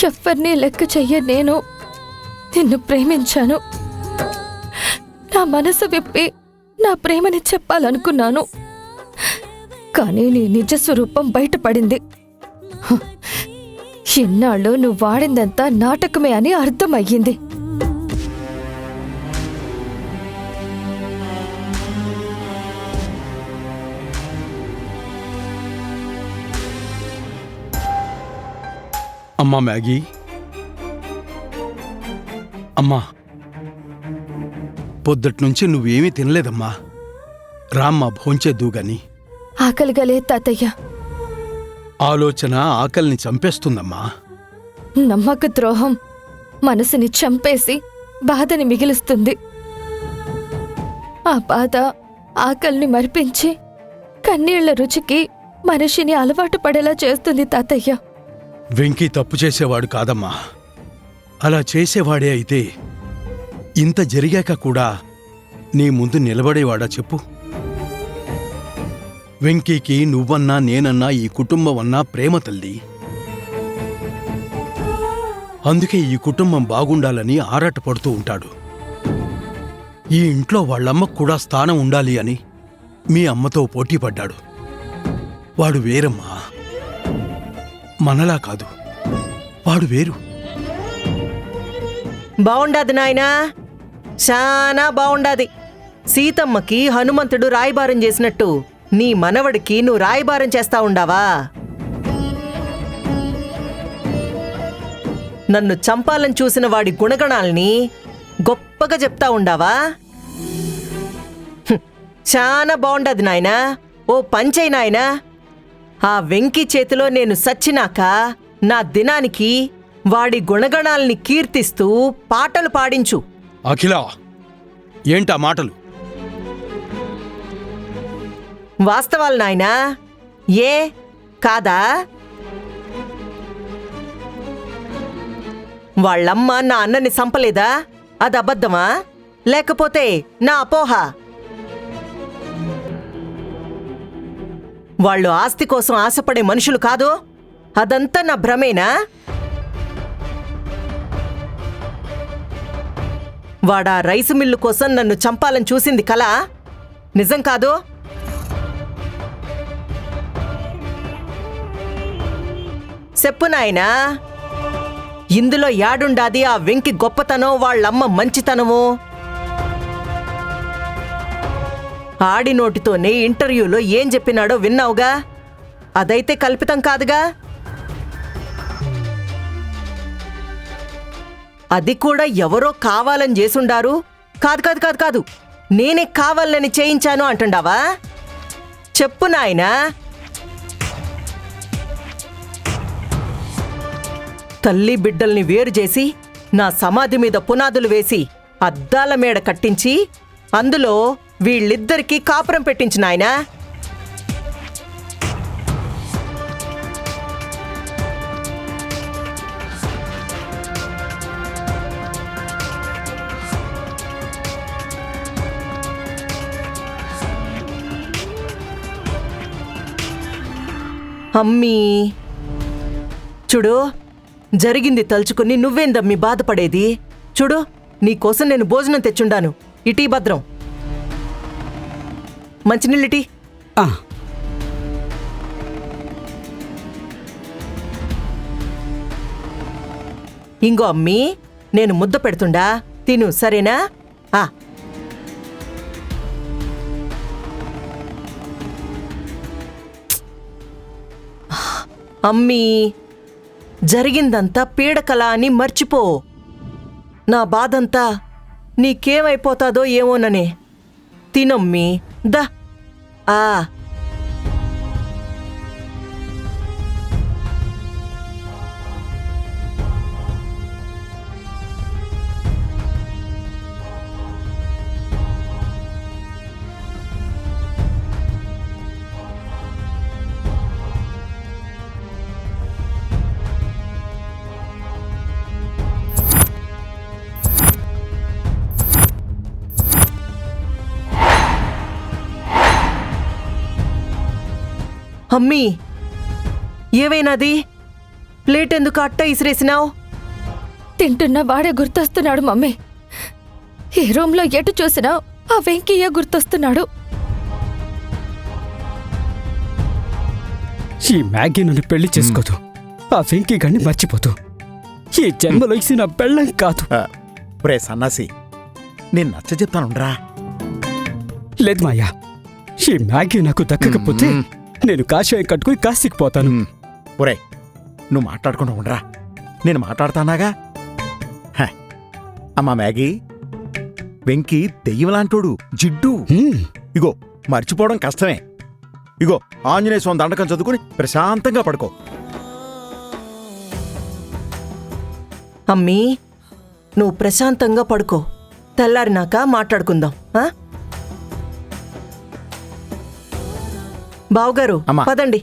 ఎవ్వరినీ లెక్క చెయ్య నేను నిన్ను ప్రేమించాను. నా మనసు విప్పి నా ప్రేమని చెప్పాలనుకున్నాను. కానీ నీ నిజ స్వరూపం బయటపడింది. ఇన్నాళ్ళు నువ్వు వాడిందంతా నాటకమే అని అర్థమయ్యింది. అమ్మా మ్యాగీ, అమ్మా పొద్దుట్నుంచి నువ్వేమీ తినలేదమ్మా. రామ్మా భోంచేద్దు గాని. ఆకలిగలే తాతయ్య. ఆలోచన ఆకలిని చంపేస్తుందమ్మా. నమ్మక ద్రోహం మనసుని చంపేసి బాధని మిగిలిస్తుంది. ఆ బాధ ఆకలిని మరిపించి కన్నీళ్ల రుచికి మనిషిని అలవాటు పడేలా చేస్తుంది తాతయ్య. వెంకీ తప్పు చేసేవాడు కాదమ్మా. అలా చేసేవాడే అయితే ఇంత జరిగాక కూడా నీ ముందు నిలబడేవాడా చెప్పు? వెంకీకి నువ్వన్నా నేనన్నా ఈ కుటుంబం అన్నా ప్రేమ తల్లి. అందుకే ఈ కుటుంబం బాగుండాలని ఆరాటపడుతూ ఉంటాడు. ఈ ఇంట్లో వాళ్ళమ్మకు కూడా స్థానం ఉండాలి అని మీ అమ్మతో పోటీపడ్డాడు. వాడు వేరమ్మా, మనలా కాదు. వాడు వేరు. బావుండాది నాయనా, చాలా బావుండాది. సీతమ్మకి హనుమంతుడు రాయబారం చేసినట్టు నీ మనవడికి నువ్వు రాయబారం చేస్తా ఉండావా? నన్ను చంపాలని చూసిన వాడి గుణగణాల్ని గొప్పగా చెప్తా ఉండావా? చాలా బావుండాది నాయనా. ఓ పంచై నాయనా, ఆ వెంకీ చేతిలో నేను సచ్చినాక నా దినానికి వాడి గుణగణాల్ని కీర్తిస్తూ పాటలు పాడించు. అఖిల, ఏంటా మాటలు? వాస్తవాలు నాయనా. ఏ కాదా? వాళ్ళమ్మ నా అన్నని సంపలేదా? అది అబద్ధమా లేకపోతే నా అపోహ? వాళ్ళు ఆస్తి కోసం ఆశపడే మనుషులు కాదు. అదంతా నా భ్రమేనా? వాడా రైసు మిల్లు కోసం నన్ను చంపాలని చూసింది కల, నిజం కాదు. చెప్పు నాయనా, ఇందులో యాడుండాది ఆ వెంకి గొప్పతనం, వాళ్ళమ్మ మంచితనము? ఆడి నోటితోనే ఇంటర్వ్యూలో ఏం చెప్పినాడో విన్నావుగా. అదైతే కల్పితం కాదుగా. అది కూడా ఎవరో కావాలని చేసుండారు. కాదు కాదు కాదు కాదు, నేనే కావాలని చేయించాను అంటుండావా? చెప్పు నాయనా. తల్లి బిడ్డల్ని వేరు చేసి నా సమాధి మీద పునాదులు వేసి అద్దాల మేడ కట్టించి అందులో వీళ్ళిద్దరికీ కాపురం పెట్టించు నాయనా. అమ్మీ, చూడు, జరిగింది తలుచుకుని నువ్వేందమ్మీ బాధపడేది? చూడు, నీకోసం నేను భోజనం తెచ్చుండాను. ఇటీ భద్రం, మంచినీళ్ళిటి. ఇంగో అమ్మీ, నేను ముద్ద పెడుతుండా, తిను, సరేనా? అమ్మీ, జరిగిందంతా పీడకల అని మర్చిపో. నా బాధంతా నీకేమైపోతాదో ఏమోననే. తినమ్మీ, దా. అమ్మీ, ఏవైనాది? ప్లేట్ ఎందుకు అట్ట ఇసిరేసినావు? తింటున్న వాడే గుర్తొస్తున్నాడు మమ్మీ. ఈ రూమ్లో ఎటు చూసినా ఆ వెంకయ్య గుర్తొస్తున్నాడు. ఈ మ్యాగీ నన్ను పెళ్లి చేసుకోదు, ఆ వెంకీ గన్ని మర్చిపోతూ. ఈ జన్మలో ఇసిన పెళ్ళం కాదు. ఒరే సన్నాసి, నేను నచ్చ చెప్తానుండ్రా. లేదు మాయా, ఈ మ్యాగీ నాకు దక్కకపోతే నేను కాషాయం కట్టుకుని కాశీకి పోతాను. ఒరే, నువ్వు మాట్లాడకుండా ఉండరా, నేను మాట్లాడతానాగా. హ, అమ్మా మ్యాగీ, వెంకీ దెయ్యంలాంటోడు, జిడ్డు. ఇగో మర్చిపోవడం కష్టమే. ఇగో ఆంజనేయ స్వామి దండకం చదువుకుని ప్రశాంతంగా పడుకో. అమ్మీ, నువ్వు ప్రశాంతంగా పడుకో. తెల్లారినాక మాట్లాడుకుందాం. బావుగారు, అమ్మా. పదండి.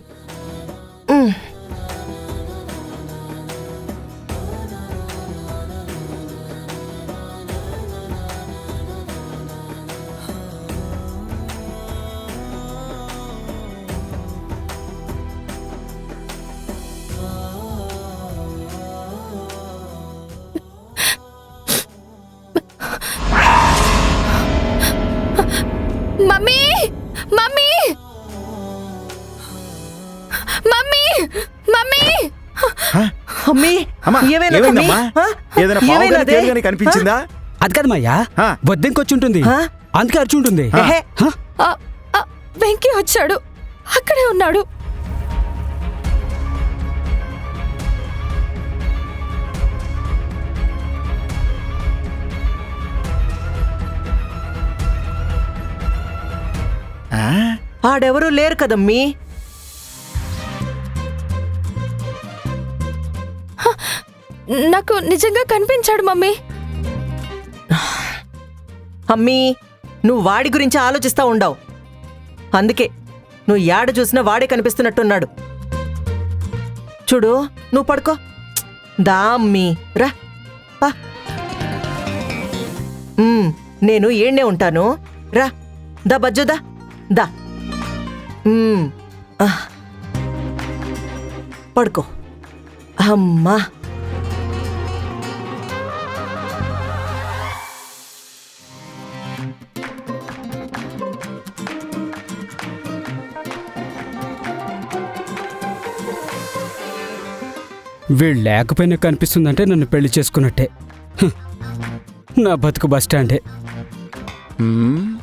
Mummy, mummy, mummy, mummy. అమ్మీ, అమ్మా, ఏమైనా ఏమైందమ్మా? ఏదైనా పావుగాని ఏమైనాదే? తేలుగాని కనిపించిందా? అది కాదు మాయా, ఆ. బొద్దెంకొచ్చుంటుంది, ఆ? అందుకే అర్చుంటుంది. ఎహే. ఆ, ఆ, వెంకీ వచ్చాడు, అక్కడే ఉన్నాడు. ఆ? ఆడెవరూ లేరు కదమ్మీ. నాకు నిజంగా కనిపించాడు మమ్మీ. అమ్మీ, నువ్వు వాడి గురించి ఆలోచిస్తా ఉండవు. అందుకే నువ్వు యాడ చూసినా వాడే కనిపిస్తున్నట్టున్నాడు. చూడు, నువ్వు పడుకో. దా అమ్మీ, రా పా. నేను ఏడ్నే ఉంటాను. రా, దా బజ్జుదా, దా. పడుకో. అమ్మా, వీళ్ళు లేకపోయినా కనిపిస్తుందంటే నన్ను పెళ్లి చేసుకున్నట్టే. హ్, నా బతుకు బస్టాండే. హ్మ్?